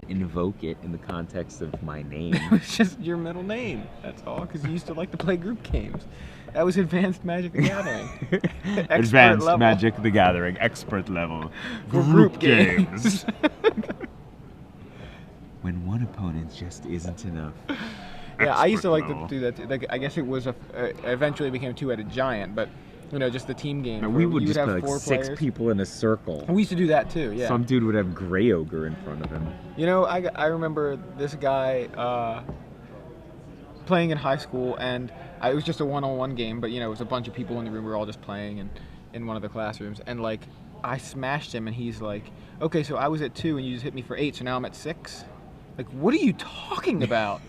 invoke it in the context of my name. It's just your middle name. That's all. Because you used to like to play group games. That was Advanced Magic the Gathering. Advanced level. Magic the Gathering, expert level. For group games. When one opponent just isn't enough. Yeah, I used to like Expert to do that too. Like, I guess it was eventually became a two-headed giant, but you know, just the team game. No, we would you just have play like 4 6 players. people in a circle. We used to do that too. Yeah. Some dude would have Grey Ogre in front of him. You know, I remember this guy playing in high school, and it was just a one-on-one game, but you know, it was a bunch of people in the room. We were all just playing and in one of the classrooms, and like I smashed him, and he's like, "Okay, so I was at 2, and you just hit me for 8, so now I'm at 6." Like, what are you talking about?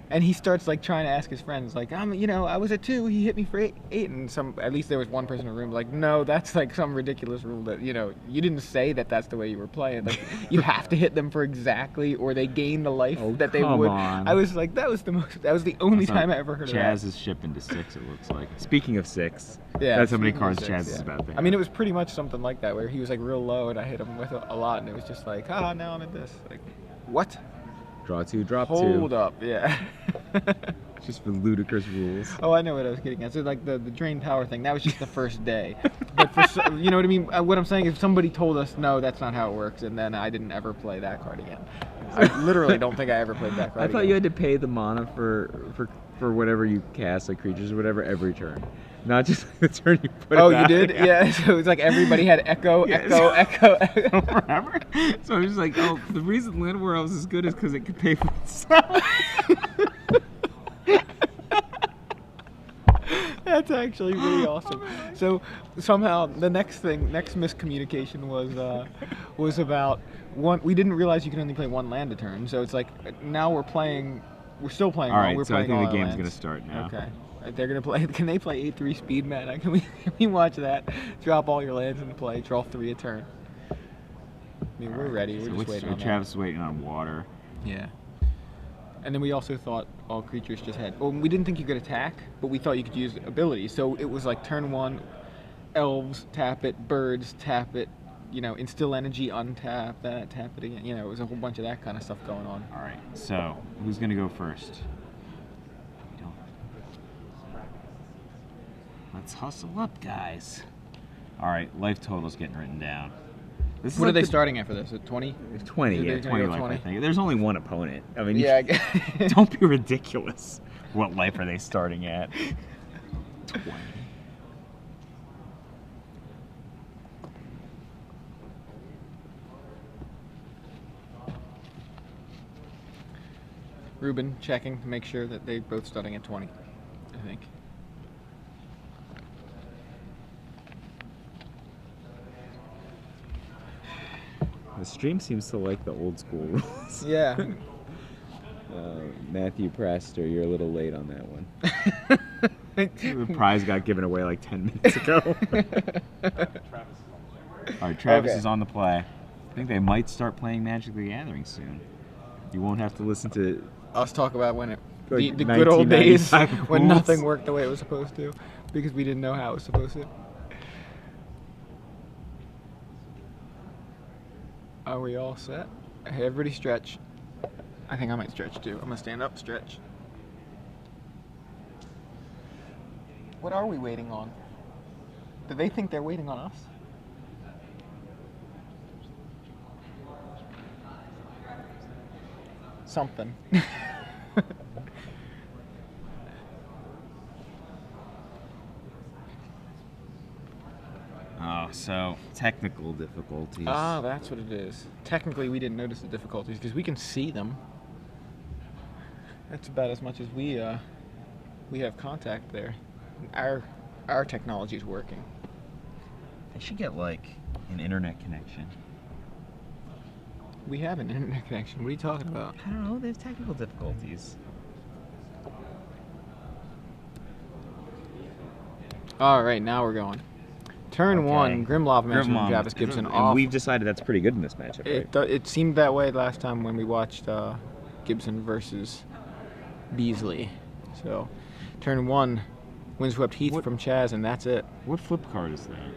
And he starts like trying to ask his friends, like, you know, I was at 2, he hit me for 8, and at least there was one person in the room like, no, that's like some ridiculous rule that, you know, you didn't say that that's the way you were playing. Like, you have to hit them for exactly, or they gain the life that they would. On. I was like, that was the only time I ever heard of that. Chaz is shipping to 6, it looks like. Speaking of 6, yeah, that's how many cards Chaz is about to have. I mean, it was pretty much something like that, where he was like real low, and I hit him with a lot, and it was just like, now I'm at this. Like, what? Draw 2, drop 2. Hold up, yeah. Just for ludicrous rules. Oh, I know what I was getting at. So like the drain power thing, that was just the first day. But you know what I mean? What I'm saying is, somebody told us, no, that's not how it works, and then I didn't ever play that card again. I literally don't think I ever played that card I thought again. you had to pay the mana for whatever you cast, like creatures or whatever, every turn. Not just like the turn you put Oh, it you did? out. Yeah, so it was like everybody had echo. Forever. So I was just like, oh, the reason Land Warehouse is good is because it could pay for itself. That's actually really awesome. So somehow the next miscommunication was about one. We didn't realize you can only play 1 land a turn. So it's like now we're still playing. All right, we're so I playing think all the our game's lands. gonna start now. Okay. They're gonna play. Can they play 8/3 speed, man? Can we watch that? Drop all your lands into play. Draw 3 a turn. I mean, we're ready. We're just waiting on Travis is waiting on water. Yeah. And then we also thought all creatures just had. Well, we didn't think you could attack, but we thought you could use abilities. So it was like turn 1, elves tap it, birds tap it, you know, instill energy, untap that, tap it again. You know, it was a whole bunch of that kind of stuff going on. All right. So who's gonna go first? Let's hustle up, guys. All right, life total's getting written down. What are they starting at for this? At 20? 20, yeah, 20 life, I think. There's only one opponent. I mean, yeah. Don't be ridiculous. What life are they starting at? 20. Ruben checking to make sure that they're both starting at 20, I think. The stream seems to like the old school rules. Yeah. Matthew Prester, you're a little late on that one. The prize got given away like 10 minutes ago. All right, Travis is on the play. I think they might start playing Magic the Gathering soon. You won't have to listen to us talk about when like the good old days when rules. nothing worked the way it was supposed to, because we didn't know how it was supposed to. Are we all set? Hey, everybody stretch. I think I might stretch too. I'm gonna stand up, stretch. What are we waiting on? Do they think they're waiting on us? Something. Oh, so technical difficulties. Ah, that's what it is. Technically, we didn't notice the difficulties because we can see them. That's about as much as we have contact there. Our technology is working. They should get like an internet connection. We have an internet connection. What are you talking about? I don't know. They have technical difficulties. All right, now we're going. Turn 1, Grimlob mentioned Travis Gibson off. And we've decided that's pretty good in this matchup, right? It seemed that way last time when we watched Gibson versus Beasley. So, turn 1, Windswept Heath from Chaz, and that's it. What flip card is that?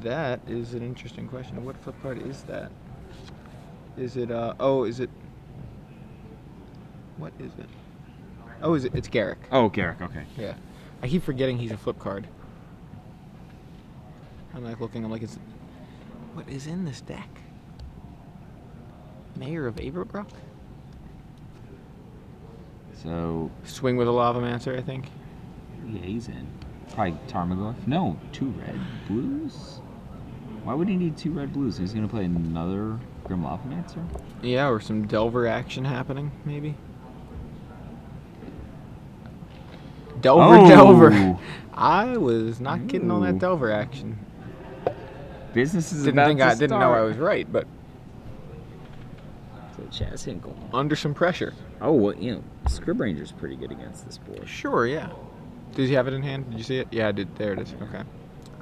That is an interesting question. What flip card is that? Is it, oh, is it... What is it? Oh, it's Garrick. Oh, Garrick, okay. Yeah. I keep forgetting he's a flip card. I'm like looking, I'm like, what is in this deck? Mayor of Averbrook? So, Swing with a Lavamancer, I think. yeah, he's in. Probably Tarmogoyf. No, 2 red blues? Why would he need 2 red blues? He's going to play another Grim Lavamancer? Yeah, or some Delver action happening, maybe. Delver. I was not kidding on that Delver action. Business is Didn't know I was right, but so Chaz Hinkle. under some pressure. Oh, well, you know, Scrib Ranger's pretty good against this board. Sure, yeah. Does he have it in hand? Did you see it? Yeah, I did. There it is. Okay.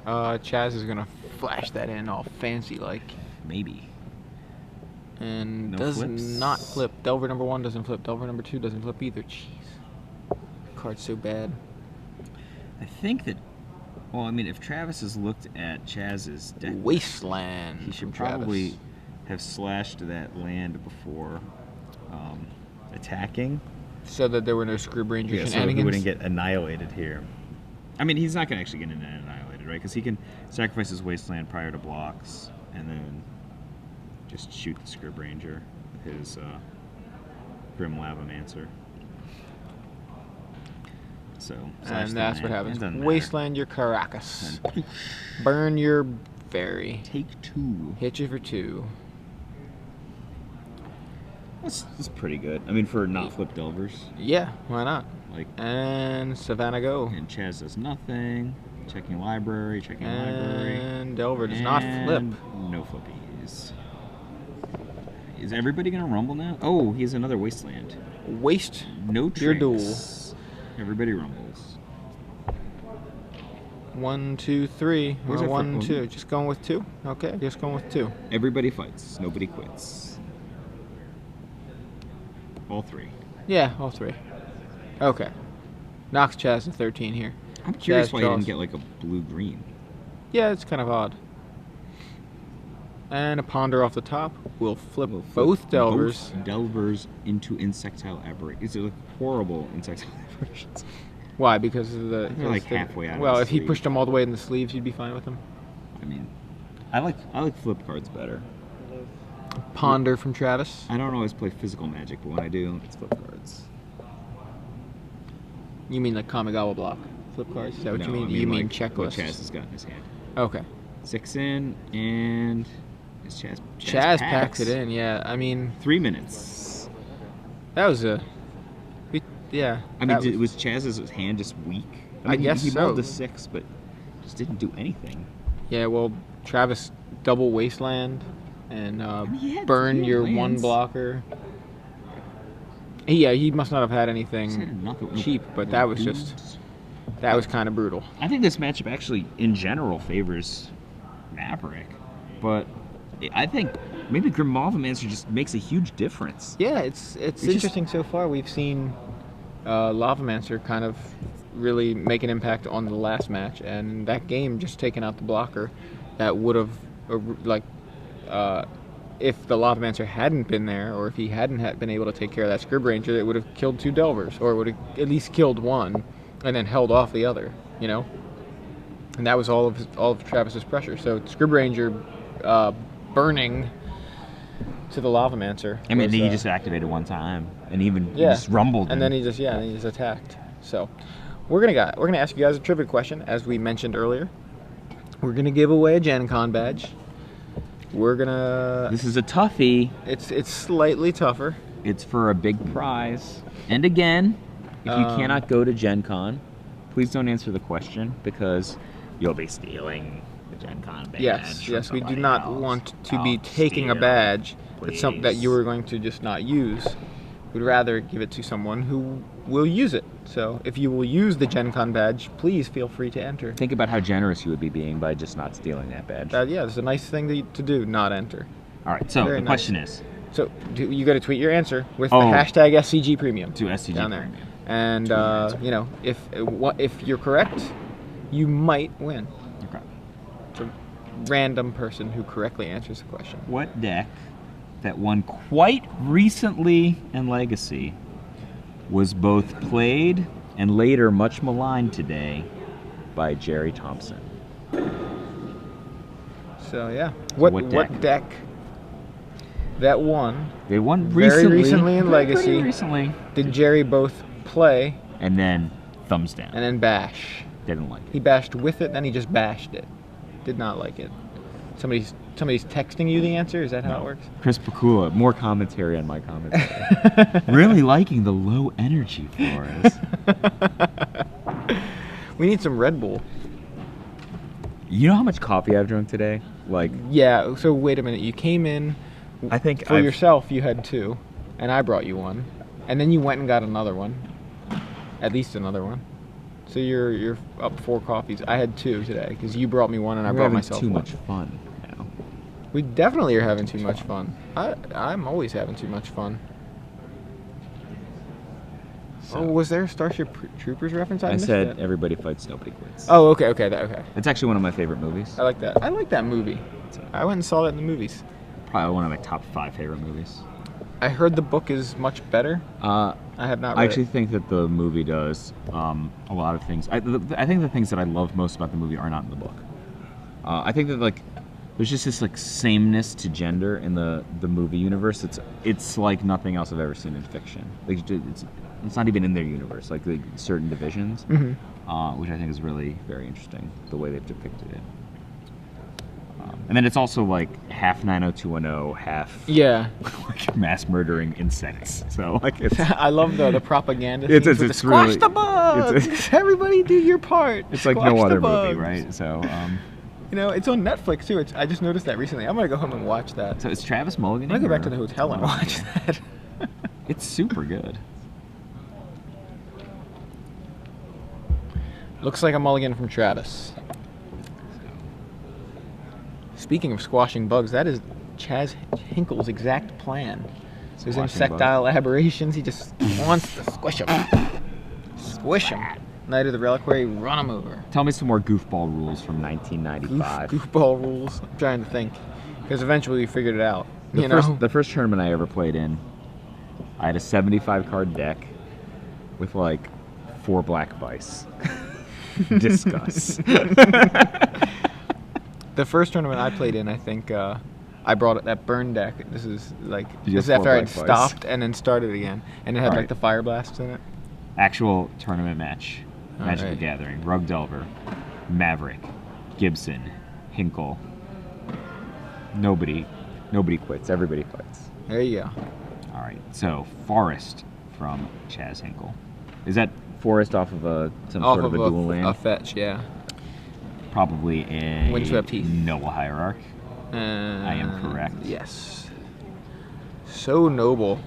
Chaz is gonna flash that in all fancy like. Maybe. And No does flips? not flip. Delver number 1 doesn't flip. Delver number 2 doesn't flip either. Jeez. Card's so bad. I think that, well, I mean, if Travis has looked at Chaz's deck, Wasteland. he should from Travis. probably have slashed that land before attacking. So that there were no Scrib Ranger Yeah, so he shenanigans. wouldn't get annihilated here. I mean, he's not going to actually get annihilated, right? Because he can sacrifice his Wasteland prior to blocks and then just shoot the Scrib Ranger with his Grim Lavamancer. So, and that's what happens. It doesn't matter. Wasteland your Caracas. And Burn your Fairy. take 2. Hit you for 2. That's pretty good. I mean, for not flip Delvers. Yeah, why not? Like, And Savannah go. and Chaz does nothing. Checking library, checking library. And Delver does not flip. No flippies. Is everybody gonna rumble now? Oh, he has another Wasteland. Waste No tricks. your duel. Everybody rumbles. 1, 2, 3. Where's Or that 1, for- 2. Just going with 2. Okay, just going with 2. Everybody fights. Nobody quits. All 3. Yeah, all 3. Okay. Knocks Chaz to 13 here. I'm curious Chaz why he draws. didn't get like a blue-green. Yeah, it's kind of odd. And a Ponder off the top. We'll flip We'll flip both Delvers. Both Delvers into insectile aberrations. It's like horrible insectile aberrations. Why? Because of the... They're like because halfway out of Well, the if he sleeve. pushed them all the way in the sleeves, you'd be fine with them. I mean, I like flip cards better. Ponder from Travis. I don't always play physical Magic, but when I do, it's flip cards. You mean like Kamigawa block flip cards? Is that what No, you mean? I You mean like what checklists? Chaz has got in his hand. Okay. 6 in, and is Chaz packs it in, yeah. I mean, 3 minutes. that was a... Yeah. I mean, that was Chaz's hand just weak? I mean, guess he so. rolled the 6, but just didn't do anything. Yeah, well, Travis double Wasteland and mean, he had burn 3 your lands. 1 blocker. Yeah, he must not have had Just had anything nothing- cheap, but no that was boots. just... That was kind of brutal. I think this matchup actually, in general, favors Maverick, but I think maybe Grim Lavamancer just makes a huge difference. Yeah, it's just- interesting so far. We've seen Lavamancer kind of really make an impact on the last match, and that game just taking out the blocker that would have, if the Lavamancer hadn't been there, or if he hadn't been able to take care of that Scrib Ranger, it would have killed 2 Delvers, or it would have at least killed 1, and then held off the other, you know? And that was all of Travis's pressure. So Scrib Ranger burning to the Lavamancer. I mean, was, he just activated 1 time, and even he yeah. just rumbled. And then he just attacked. So we're gonna ask you guys a trivia question, as we mentioned earlier. We're gonna give away a Gen Con badge. We're gonna. This is a toughie. It's slightly tougher. It's for a big prize. And again, if you cannot go to Gen Con, please don't answer the question, because you'll be stealing the Gen Con badge. Yes, from yes. We do somebody not else. want to be Don't taking a steal, badge that's something that please. you were going to just not use. We'd rather give it to someone who will use it. So if you will use the Gen Con badge, please feel free to enter. Think about how generous you would be being by just not stealing that badge. Yeah, it's a nice thing to do, not enter. All right, so Very the question is, So you got to tweet your answer with Oh. the hashtag SCG Premium to SCG down there. Premium. And Tweet your answer. you know, if you're correct, you might win. Okay. It's a random person who correctly answers the question. What deck that won quite recently in Legacy was both played and later much maligned today by Jerry Thompson. So yeah, what deck that won? They won very recently in Legacy. Pretty recently. Did Jerry both play and then thumbs down and then bash? Didn't like it. He bashed with it, then he just bashed it. Did not like it. Somebody's texting you the answer? Is that how it works? Chris Pakula, more commentary on my commentary. Really liking the low energy for us. We need some Red Bull. You know how much coffee I've drunk today? Like, yeah, so wait a minute. You came in I think for yourself you had 2, and I brought you 1. And then you went and got another one. At least another one. So you're up 4 coffees. I had 2 today because you brought me 1 and I brought myself 1. Too much fun now. We definitely are having too much fun. I'm always having too much fun. So, oh, was there a Starship Troopers reference? I said that. Everybody Fights, Nobody Quits. Oh, okay, okay. It's actually one of my favorite movies. I like that. I like that movie. I went and saw that in the movies. Probably one of my top 5 favorite movies. I heard the book is much better. I have not read I actually think that the movie does a lot of things. I think the things that I love most about the movie are not in the book. I think that like there's just this like sameness to gender in the movie universe. It's like nothing else I've ever seen in fiction. Like it's not even in their universe. Like certain divisions, which I think is really very interesting the way they've depicted it. And then it's also like half 90210, half like mass murdering insects. So like it's I love the propaganda. It's squash really, the bugs. Everybody do your part. It's like no other movie, right? So you know, it's on Netflix too. I just noticed that recently. I'm gonna go home and watch that. So is Travis Mulligan? I'm gonna go back to the hotel and watch that. It's super good. Looks like a mulligan from Travis. Speaking of squashing bugs, that is Chaz Hinkle's exact plan. His insectile aberrations, he just wants to squish them. Squish them. Night of the Reliquary, run them over. Tell me some more goofball rules from 1995. Goofball rules? I'm trying to think. Because eventually we figured it out. The first tournament I ever played in, I had a 75 card deck with like 4 black vice. Discuss. The first tournament I played in, I think I brought that burn deck. This is after I'd stopped and then started again, and it had like the fire blasts in it. Actual tournament match, Magic the Gathering, Rug Delver, Maverick, Gibson, Hinkle. Nobody quits. Everybody fights. There you go. All right. So Forest from Chaz Hinkle. Is that Forest off of some sort of a dual land? A fetch, yeah. Probably a Windswept Heath. Noble Hierarch. I am correct. Yes. So noble.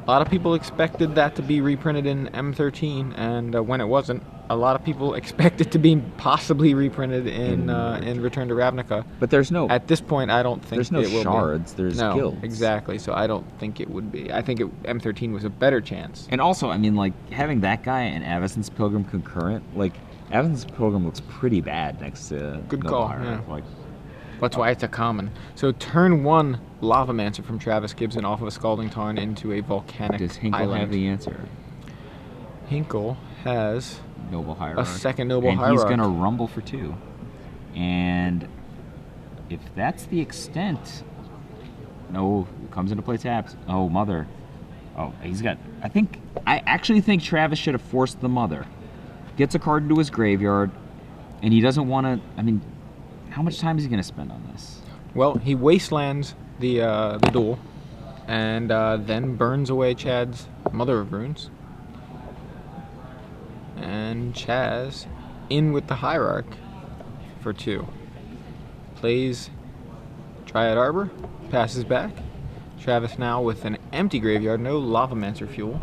A lot of people expected that to be reprinted in M13, and when it wasn't, a lot of people expect it to be possibly reprinted in Return to Ravnica. But there's no... At this point, I don't think there's no shards. There's guilds. Exactly. So I don't think it would be. I think M13 was a better chance. And also, I mean, like, having that guy and Avacyn's Pilgrim concurrent, like, Avacyn's Pilgrim looks pretty bad next to Good Noble call, Hierarch. yeah. That's why it's a common. So turn 1, Lavamancer from Travis Gibson off of a Scalding Tarn into a volcanic Does Hinkle island. have the answer? Hinkle has Noble Hierarch. a second Noble Hierarch. And he's going to rumble for 2. And if that's the extent... No, it comes into play tapped. Oh, Mother. Oh, he's got... I actually think Travis should have forced the Mother. Gets a card into his graveyard, and he doesn't want to... I mean... How much time is he going to spend on this? Well, he wastelands the duel, and then burns away Chad's Mother of Runes. And Chaz, in with the Hierarch for 2. Plays Dryad Arbor, passes back. Travis now with an empty graveyard, no Lavamancer fuel.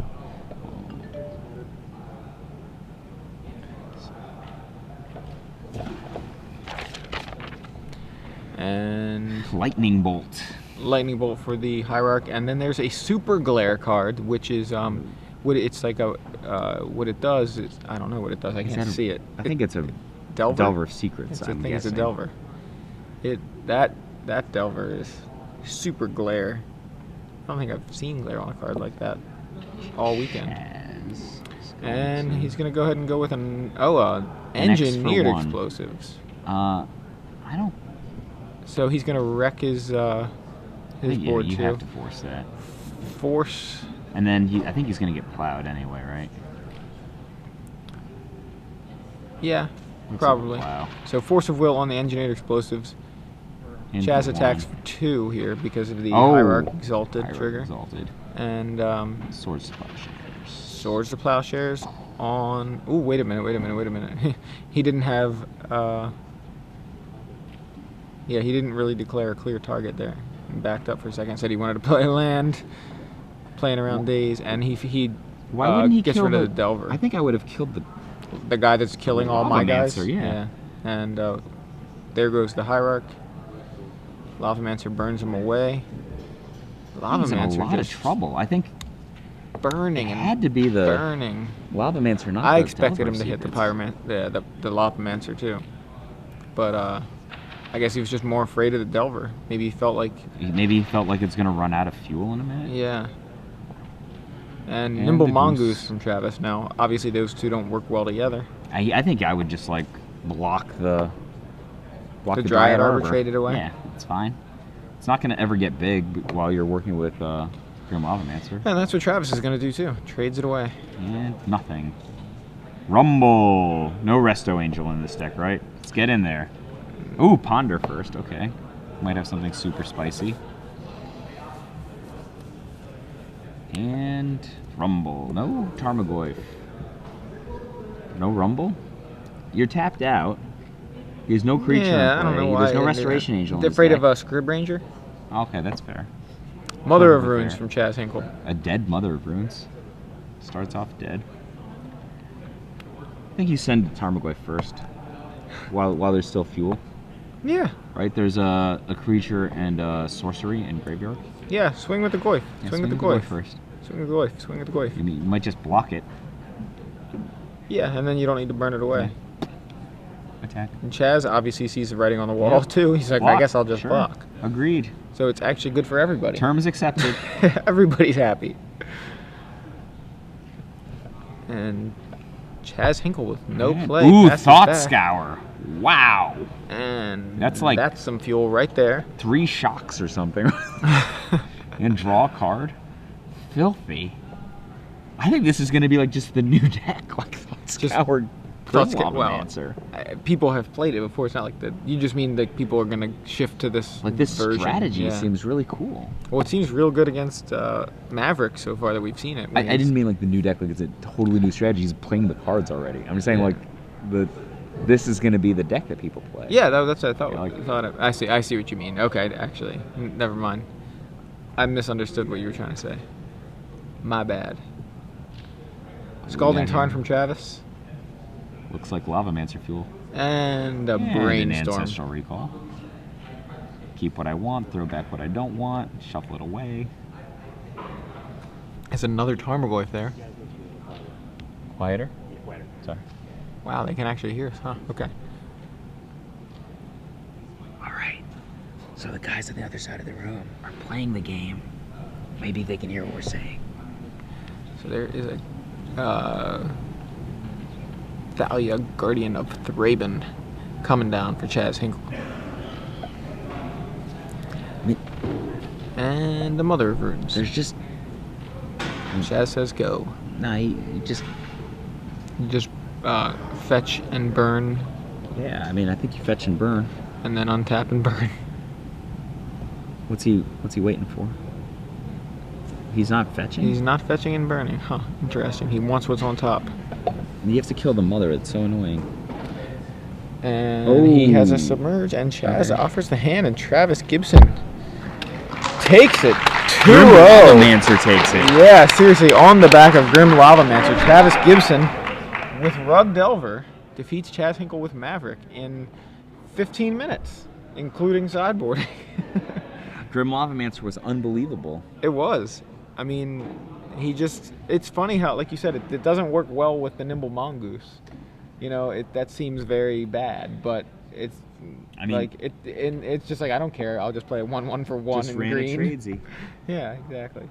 And Lightning Bolt. Lightning Bolt for the Hierarch, and then there's a Super Glare card, which is it's like a what it does is I don't know what it does. I can't see it. I think it's a Delver? Delver of Secrets. I think it's a Delver. That That Delver is super glare. I don't think I've seen glare on a card like that all weekend. And he's going to go ahead and go with engineered explosives. I don't. So he's going to wreck his board you too. have to force that. Force. And then I think he's going to get plowed anyway, right? Yeah, Looks probably. Like plow. So force of will on the engineered explosives. Into Chaz attacks one. for 2 here because of the Hierarch Exalted Hierarch trigger. Exalted. And Swords to Plowshares. Swords to Plowshares on... Ooh, wait a minute. He didn't have... Yeah, he didn't really declare a clear target there. He backed up for a second, said he wanted to play land, playing around days, and he Why wouldn't he gets kill rid of the Delver. I think I would have killed the guy that's killing all my guys. Lavamancer, yeah. And there goes the Hierarch. Lavamancer burns him away. Lavamancer in a lot of trouble. I think burning. It had to be the burning. Lavamancer, not I the expected him to Delver hit the Lavamancer too, but I guess he was just more afraid of the Delver. Maybe he felt like it's gonna run out of fuel in a minute. Yeah. And Nimble Mongoose from Travis. Now, obviously, those two don't work well together. I think I would just like block the Dryad Arbor, traded away. Yeah, it's fine. It's not gonna ever get big while you're working with Grim Lavamancer. And that's what Travis is gonna do too. Trades it away. And nothing. Rumble. No Resto Angel in this deck, right? Let's get in there. Ooh, Ponder first. Okay. Might have something super spicy. And Rumble. No Tarmogoyf. No Rumble? You're tapped out. There's no creature in play. I don't know why. There's no Restoration Angel in They're this afraid deck. of a Scrib Ranger? Okay, that's fair. Mother of Runes from Chaz Hinkle. A dead Mother of Runes. Starts off dead. I think you send Tarmogoyf first. While there's still fuel. Yeah. Right? There's a creature and a sorcery in graveyard. Yeah, swing with the Goyf. Yeah, swing with the Goyf first. Swing with the Goyf. Swing with the Goyf. You might just block it. Yeah, and then you don't need to burn it away. Yeah. Attack. And Chaz obviously sees the writing on the wall too. He's like, block. I guess I'll just Sure. block. Agreed. So it's actually good for everybody. Terms accepted. Everybody's happy. And Chaz Hinkle with no play. Ooh, passes Thought back. Scour. Wow. And that's some fuel right there. 3 shocks or something. And draw a card. Filthy. I think this is going to be like just the new deck. Like Thought Scour. Lavamancer. People have played it before. It's not like that. You just mean that people are going to shift to this version. Strategy seems really cool. Well, it seems real good against Maverick so far that we've seen it. I didn't mean like the new deck, like it's a totally new strategy. He's playing the cards already. I'm just saying like this is going to be the deck that people play. Yeah, that's what I thought. Yeah, I see what you mean. Okay, actually, never mind. I misunderstood what you were trying to say. My bad. Scalding Tarn from Travis. Looks like Lavamancer fuel. And a An Brainstorm. Ancestral Recall. Keep what I want, throw back what I don't want, shuffle it away. There's another Tarmogoyf there. Quieter? Quieter. Sorry. Wow, they can actually hear us, huh? Okay. Alright. So the guys on the other side of the room are playing the game. Maybe they can hear what we're saying. So there is a Thalia, Guardian of Thraben, coming down for Chaz Hinkle. And the Mother of Runes. There's just... Chaz says go. Nah, you just fetch and burn. Yeah, I mean, I think you fetch and burn. And then untap and burn. What's he waiting for? He's not fetching? He's not fetching and burning. Huh, interesting. He wants what's on top. You have to kill the mother. It's so annoying. And he has a Submerge, and Chaz offers the hand, and Travis Gibson takes it. 2-0. Lavamancer takes it. Yeah, seriously, on the back of Grim Lavamancer, Travis Gibson with Rug Delver defeats Chaz Hinkle with Maverick in 15 minutes, including sideboarding. Grim Lavamancer was unbelievable. It was. I mean, it's funny how, like you said, it doesn't work well with the Nimble Mongoose. You know, that seems very bad, but it's I mean, like it's just like I don't care. I'll just play 1/1 for 1 just in ran green. a tradesy. Yeah, exactly.